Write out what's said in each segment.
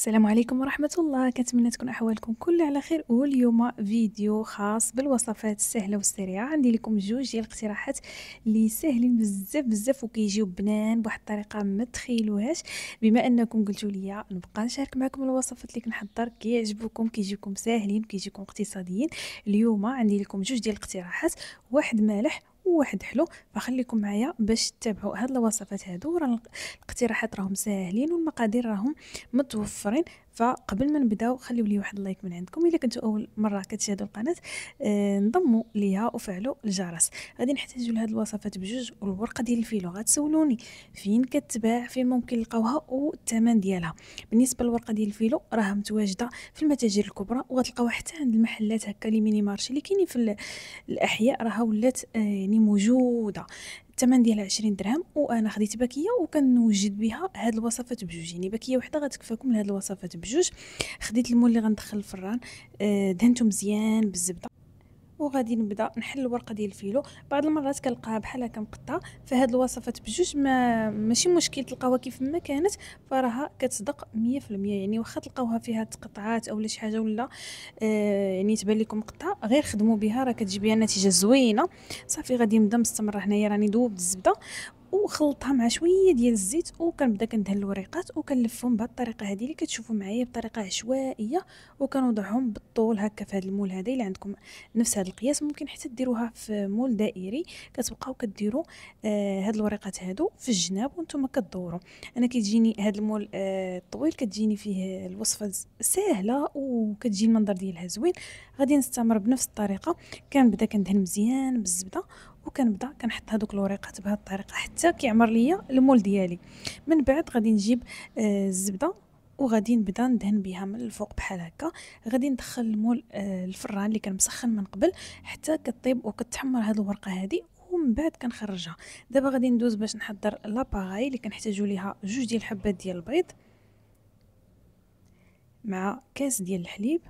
السلام عليكم ورحمة الله، كنتمنى تكون أحوالكم كل على خير. واليوم فيديو خاص بالوصفات السهلة والسريعة. عندي لكم جوج ديال الاقتراحات اللي ساهلين بزاف بزاف وكيجيو بنان بواحد الطريقة ما تخيلوهاش. بما انكم قلتوا لي نبقى نشارك معكم الوصفات اللي كنحضر كيعجبوكم كيجيوكم ساهلين كيجيوكم اقتصاديين، اليوم عندي لكم جوج ديال الاقتراحات، واحد مالح وواحد حلو. فخليكم معايا باش تتابعوا هاد الوصفات هادو. راه الاقتراحات راهم ساهلين والمقادير راهم متوفرين. فقبل ما نبداو خليو لي واحد اللايك من عندكم. الا كنتو اول مره كتشاهدوا القناه انضموا ليها وفعلوا الجرس. غادي نحتاجوا لهاد الوصفات بجوج، والورقه ديال الفيلو غتسولوني فين كتباع، فين ممكن نلقاوها والثمن ديالها. بالنسبه للورقه ديال الفيلو راه متواجده في المتاجر الكبرى، وغتلقاوها حتى عند المحلات هكا لي ميني مارشي اللي كاينين في الاحياء، راها ولات يعني موجوده. الثمن ديالها 20 درهم، وانا خديت باكيه وكنوجد بها هاد الوصفات بجوج، يعني باكيه وحده غتكفاكم لهاد الوصفات بجوج. خديت المول اللي غندخل الفران، دهنته مزيان بالزبده، وغادي نبدا نحل الورقه ديال الفيلو. بعض المرات كنلقاها بحال هكا مقطعه، فهاد الوصفات بجوج ماشي مشكل تلقاوها كيف ما كانت، فراها كتصدق 100%. يعني واخا تلقاوها فيها تقطعات اولا شي حاجه، ولا يعني تبان لكم مقطعه، غير خدموا بها راه كتجي بها نتيجه زوينه. صافي غادي نبدا مستمره. هنايا راني ذوبت الزبده وخلطها مع شويه ديال الزيت، وكنبدا كندهن الوريقات وكنلفهم بهذه الطريقه هذه اللي كتشوفوا معايا بطريقه عشوائيه، وكنوضعهم بالطول هكا في هذا المول هذا. اللي عندكم نفس هذا القياس ممكن حتى ديروها في مول دائري، كتبقاو كديروا هاد الوريقات هادو في الجناب وانتم كدوروا. انا كيجيني هاد المول الطويل، كتجيني فيه الوصفه سهله وكتجي المنظر ديالها زوين. غادي نستمر بنفس الطريقه. كنبدا كندهن مزيان بالزبده، وكنبدا كنحط هذوك الوريقات بهذه الطريقه حتى كيعمر ليا المول ديالي. من بعد غادي نجيب الزبده، وغادي نبدا ندهن بها من الفوق بحال هكا. غادي ندخل المول الفران اللي كان مسخن من قبل حتى كطيب وكتحمر هذه الورقه هذه، ومن بعد كنخرجها. دابا غادي ندوز باش نحضر لاباغاي اللي كنحتاجوا ليها جوج ديال الحبات ديال البيض مع كاس ديال الحليب.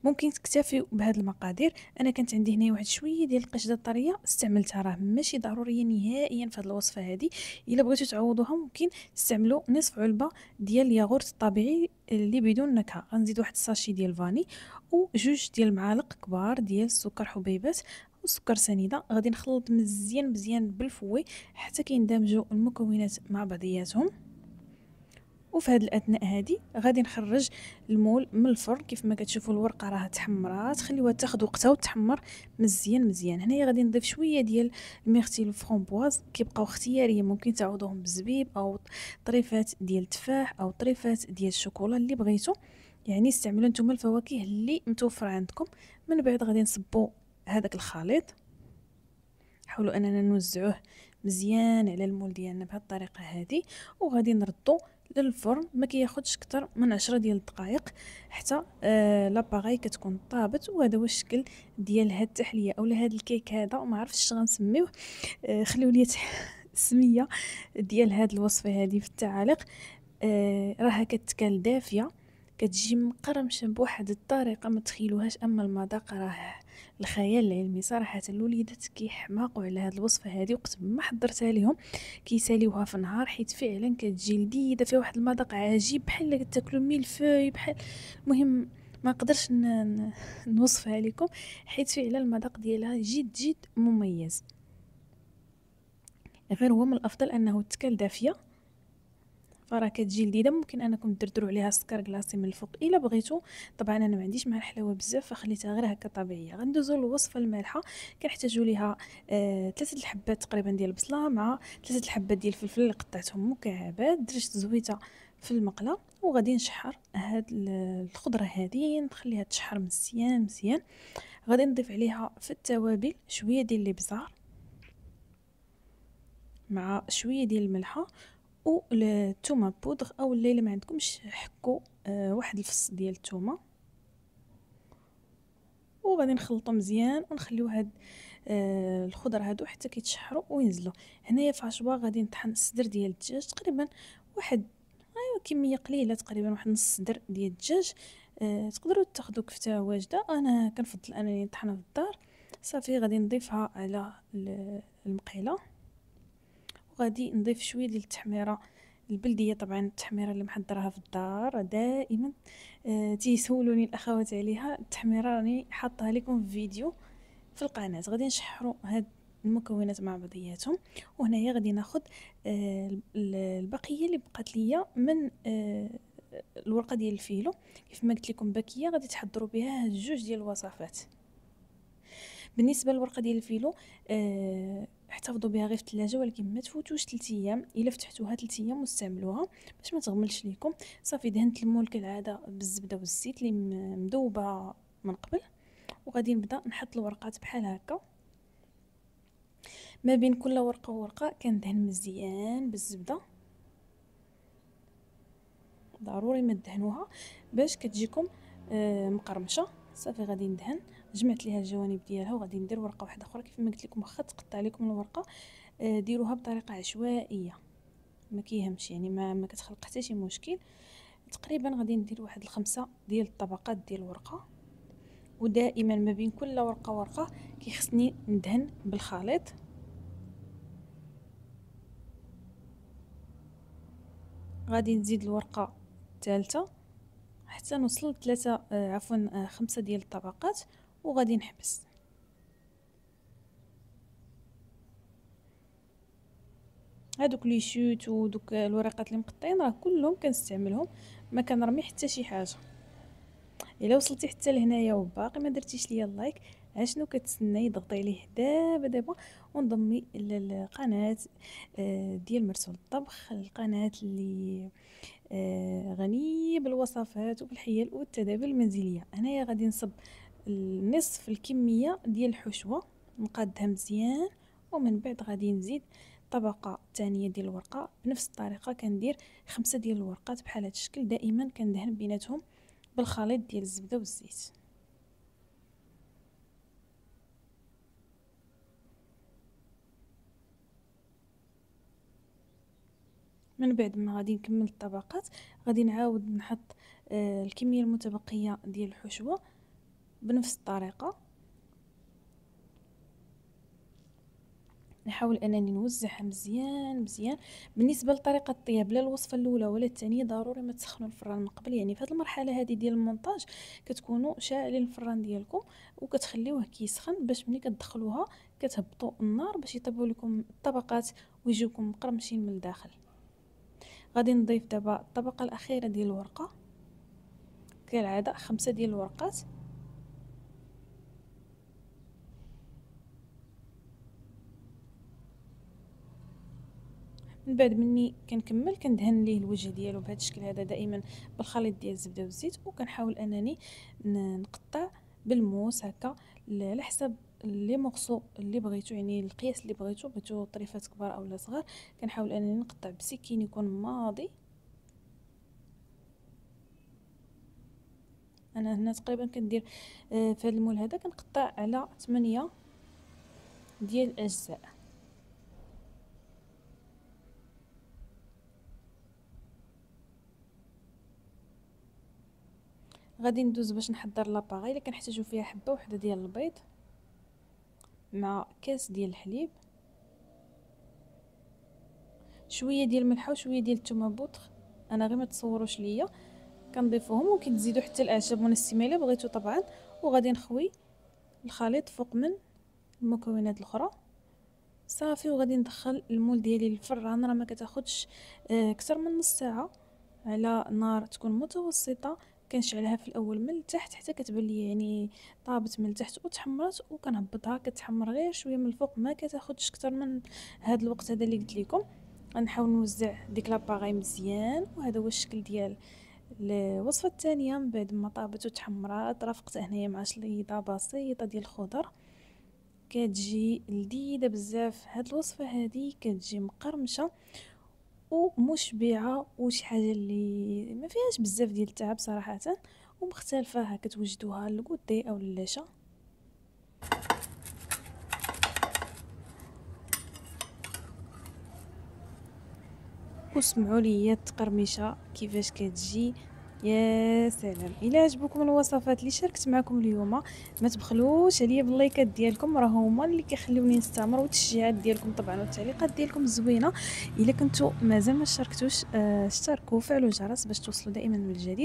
ممكن تكتفيو بهاد المقادير. انا كانت عندي هنا واحد شويه ديال القشده الطريه استعملتها، راه ماشي ضروريه نهائيا في هاد الوصفه هذه. الا بغيتو تعوضوها ممكن تستعملوا نصف علبه ديال الياغورت الطبيعي اللي بدون نكهه. غنزيد واحد الساشي ديال الفاني، وجوج ديال المعالق كبار ديال السكر حبيبات وسكر سنيده. غادي نخلط مزيان مزيان بالفوي حتى كيندمجوا المكونات مع بعضياتهم. وفي هذه الاثناء هذه غادي نخرج المول من الفرن. كيف ما كتشوفوا الورقه راها تحمرات، خليوها تاخذ وقتها وتحمر مزيان مزيان. هنايا غادي نضيف شويه ديال الميرتيل فرامبواز، كيبقاو اختياريه، ممكن تعوضوهم بالزبيب او طريفات ديال التفاح او طريفات ديال الشوكولا اللي بغيتو. يعني استعملوا نتوما الفواكه اللي متوفره عندكم. من بعد غادي نصبوا هذاك الخليط، حاولوا اننا نوزعوه مزيان على المول ديالنا بهذه الطريقه هذه. وغادي نردو للفرن، ما كياخذش اكثر من 10 ديال الدقائق حتى لاباغاي كتكون طابت. وهذا هو الشكل ديال هاد التحليه اولا هاد الكيك هذا، ما عرفتش اش غنسميوه. خليو لي السميه ديال هاد الوصفه هذه في التعاليق. راها كتكال دافيه، كتجي مقرمشه بواحد الطريقه ما تخيلوهاش. اما المذاق راه الخيال العلمي صراحه. الوليدات كيحماقوا على هاد الوصفه هذه، وقت ما حضرتها لهم كيساليوها في النهار، حيت فعلا كتجي لذيذه فيها واحد المذاق عجيب بحال تاكلوا ميلفوي بحال. المهم ما نقدرش نوصفها لكم، حيت فعلا المذاق ديالها جد جد مميز. غير هو من الافضل انه تكال دافيه، فراه كتجي لذيذه. ممكن انكم دردروا عليها سكر كلاصي من الفوق الا بغيتو. طبعا انا ما عنديش مع الحلاوه بزاف فخليتها غير هكا طبيعيه. غندوزو للوصفه المالحه. كنحتاجوا ليها 3 الحبات تقريبا ديال البصله مع 3 الحبات ديال الفلفل اللي قطعتهم مكعبات، درت زويته في المقله. وغادي نشحر هاد الخضره هذه، نخليها تشحر مزيان مزيان. غادي نضيف عليها في التوابل شويه ديال الابزار مع شويه ديال الملحه والثومه بودغ، او اللي ما عندكمش حكوا واحد الفص ديال الثومه. وغادي نخلطو مزيان ونخليو هاد الخضر هادو حتى كيتشحروا وينزلوا. هنايا في عشبه غادي نطحن الصدر ديال الدجاج تقريبا واحد، ايوا كميه قليله، تقريبا واحد نص صدر ديال الدجاج. تقدروا تاخذوا كفته واجده، انا كنفضل انني نطحنها في الدار. صافي غادي نضيفها على المقيله، وغادي نضيف شويه ديال التحميره البلديه طبعا التحميره اللي محضرها في الدار دائما تيسولوني الاخوات عليها. التحميره راني حاطها لكم في فيديو في القناه. غادي نشحروا هاد المكونات مع بعضياتهم. وهنايا غادي ناخذ البقيه اللي بقات ليا من الورقه ديال الفيلو. كيف ما قلت لكم باكيه غادي تحضروا بها هاد جوج ديال الوصفات. بالنسبه للورقه ديال الفيلو احتفظوا بها غير في الثلاجه، ولكن ما تفوتوش 3 ايام. الا فتحتوها 3 ايام واستعملوها باش ما تغملش لكم. صافي دهنت المول كالعاده بالزبده والزيت اللي مذوبه من قبل، وغادي نبدا نحط الورقات بحال هكا. ما بين كل ورقه وورقه كندهن مزيان بالزبده. ضروري ما تدهنوها باش كتجيكم مقرمشه. صافي غادي ندهن، جمعت ليها الجوانب ديالها، وغادي ندير ورقه واحده اخرى. كيف ما قلت لكم واخا تقطع لكم الورقه ديروها بطريقه عشوائيه، ما كيهمش يعني ما كتخلق حتى شي مشكل. تقريبا غادي ندير واحد الخمسه ديال الطبقات ديال الورقه. ودائما ما بين كل ورقه وورقه كيخصني ندهن بالخليط. غادي نزيد الورقه الثالثه حتى نوصل لثلاثه خمسه ديال الطبقات، وغادي نحبس. هادوك لي شوت ودوك الورقات اللي مقطعين راه كلهم كنستعملهم، ما كنرمي حتى شي حاجه. الا وصلتي حتى لهنايا وباقي ما درتيش ليا اللايك، اشنو كتسناي؟ ضغطي عليه دابا وانضمي للقناه ديال مرسول الطبخ، القناه اللي غنيه بالوصفات وبالحيل والتدابير المنزليه. هنايا غادي نصب نصف الكميه ديال الحشوه، نقادها مزيان، ومن بعد غادي نزيد طبقه ثانيه ديال الورقه. بنفس الطريقه كندير 5 ديال الورقات بحال هذا الشكل. دائما كندهن بيناتهم بالخليط ديال الزبده والزيت. من بعد ما غادي نكمل الطبقات غادي نعاود نحط الكميه المتبقيه ديال الحشوه بنفس الطريقه. نحاول انني نوزعها مزيان مزيان. بالنسبه لطريقه الطياب، لا الوصفه الاولى ولا الثانيه ضروري ما تسخنوا الفران من قبل. يعني في هذه المرحله هذه ديال المونتاج كتكونوا شاعلين الفران ديالكم وكتخليوه كيسخن، باش ملي كتدخلوها كتهبطوا النار باش يطيبوا لكم الطبقات ويجيوكم مقرمشين من الداخل. غادي نضيف دابا الطبقه الاخيره ديال الورقه كالعاده، 5 ديال الورقات. من بعد مني كنكمل كندهن ليه الوجه ديالو بهذا الشكل هذا، دائما بالخليط ديال الزبده والزيت. وكنحاول انني نقطع بالموس هكا على حسب لي مورسو اللي بغيتو، يعني القياس اللي بغيتو طريفات كبار اولا صغار. كنحاول انني نقطع بسكين يكون ماضي. انا هنا تقريبا كندير في هذا المول هذا كنقطع على 8 ديال الاجزاء. غادي ندوز باش نحضر لاباغي اللي كنحتاجو فيها حبه وحده ديال البيض مع كاس ديال الحليب، شويه ديال الملح وشويه ديال الثومه بودغ. انا غير ما تصوروش ليا كنضيفوهم، ممكن تزيدوا حتى الاعشاب والنسيمه الا بغيتو طبعا. وغادي نخوي الخليط فوق من المكونات الاخرى. صافي وغادي ندخل المول ديالي للفران. راه ما كتاخذش اكثر من نص ساعه على نار تكون متوسطه. كنشعلها في الاول من التحت حتى كتبان لي يعني طابت من التحت وتحمرت، وكنهبطها كتحمر غير شويه من الفوق. ما كتاخذش اكثر من هذا الوقت هذا اللي قلت لكم. غنحاول نوزع ديك لاباغي مزيان، وهذا هو الشكل ديال الوصفه الثانيه. من بعد ما طابت وتحمرات رافقتها هنايا مع شليضه بسيطه ديال الخضر، كتجي لذيذه بزاف. هاد الوصفه هذه كتجي مقرمشه ومشبعه، وشي حاجه اللي ما فيهاش بزاف ديال التعب صراحه، ومختلفه. كتوجدوها للغودي او للعشاء. وسمعوا لي التقرمشه كيفاش كتجي يا سلام الا عجبوكم الوصفات اللي شاركت معكم اليوم، ما تبخلوش عليا باللايكات ديالكم، راه هما اللي كيخليوني نستمر، والتشجيعات ديالكم طبعا والتعليقات ديالكم الزوينه. الا كنتو مازال ما شاركتوش اشتركوا وفعلوا الجرس باش توصلوا دائما بالجديد.